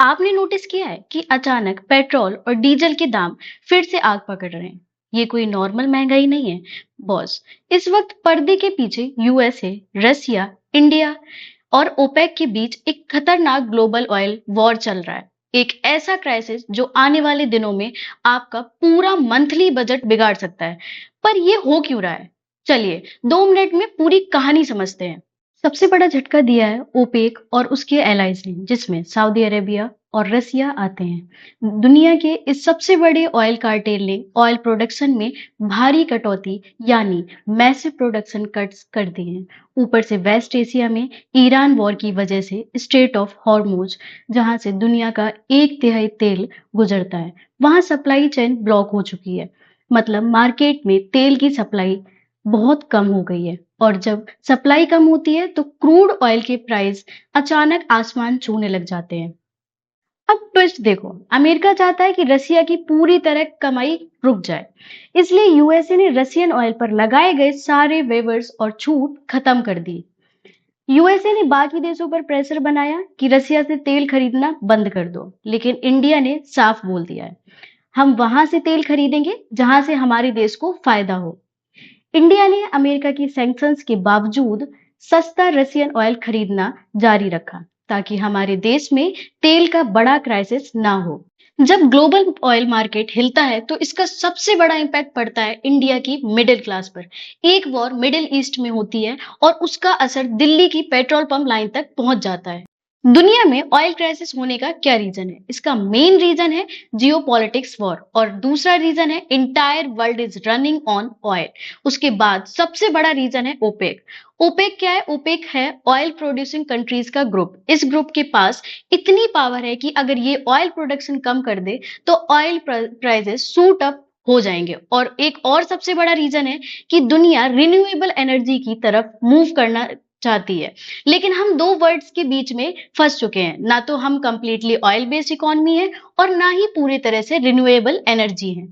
आपने नोटिस किया है कि अचानक पेट्रोल और डीजल के दाम फिर से आग पकड़ रहे हैं? ये कोई नॉर्मल महंगाई नहीं है बॉस। इस वक्त पर्दे के पीछे यूएसए, रसिया, इंडिया और ओपेक के बीच एक खतरनाक ग्लोबल ऑयल वॉर चल रहा है। एक ऐसा क्राइसिस जो आने वाले दिनों में आपका पूरा मंथली बजट बिगाड़ सकता है। पर ये हो क्यों रहा है? चलिए 2 मिनट में पूरी कहानी समझते हैं। सबसे बड़ा झटका दिया है ओपेक और उसके एलाइज ने, जिसमें सऊदी अरेबिया और रसिया आते हैं। दुनिया के इस सबसे बड़े ऑयल कार्टेल ने ऑयल प्रोडक्शन में भारी कटौती यानी मैसिव प्रोडक्शन कट्स कर दिए हैं। ऊपर से वेस्ट एशिया में ईरान वॉर की वजह से स्ट्रेट ऑफ हॉर्मुज, जहां से दुनिया का 1/3 तेल गुजरता है, वहां सप्लाई चेन ब्लॉक हो चुकी है। मतलब मार्केट में तेल की सप्लाई बहुत कम हो गई है। और जब सप्लाई कम होती है तो क्रूड ऑयल के प्राइस अचानक आसमान छूने लग जाते हैं। अब ट्विस्ट देखो, अमेरिका चाहता है कि रसिया की पूरी तरह कमाई रुक जाए, इसलिए यूएसए ने रसियन ऑयल पर लगाए गए सारे वेवर्स और छूट खत्म कर दी। यूएसए ने बाकी देशों पर प्रेशर बनाया कि रसिया से तेल खरीदना बंद कर दो, लेकिन इंडिया ने साफ बोल दिया है, हम वहां से तेल खरीदेंगे जहां से हमारे देश को फायदा हो। इंडिया ने अमेरिका की सैंक्शंस के बावजूद सस्ता रशियन ऑयल खरीदना जारी रखा, ताकि हमारे देश में तेल का बड़ा क्राइसिस ना हो। जब ग्लोबल ऑयल मार्केट हिलता है तो इसका सबसे बड़ा इम्पैक्ट पड़ता है इंडिया की मिडिल क्लास पर। एक वॉर मिडिल ईस्ट में होती है और उसका असर दिल्ली की पेट्रोल पंप लाइन तक पहुंच जाता है। दुनिया में ऑयल क्राइसिस होने का क्या रीजन है? इसका मेन रीजन है जियोपॉलिटिक्स वॉर, और दूसरा रीजन है entire world is running on oil. उसके बाद सबसे बड़ा रीजन है ओपेक। ओपेक क्या है? ओपेक है ऑयल प्रोड्यूसिंग कंट्रीज का ग्रुप। इस ग्रुप के पास इतनी पावर है कि अगर ये ऑयल प्रोडक्शन कम कर दे तो ऑयल प्राइसेस शूट अप हो जाएंगे। और एक और सबसे बड़ा रीजन है कि दुनिया रिन्यूएबल एनर्जी की तरफ मूव करना चाहती है, लेकिन हम दो वर्ड्स के बीच में फंस चुके हैं। ना तो हम कंप्लीटली ऑयल बेस्ड इकोनॉमी है और ना ही पूरी तरह से रिन्यूएबल एनर्जी है।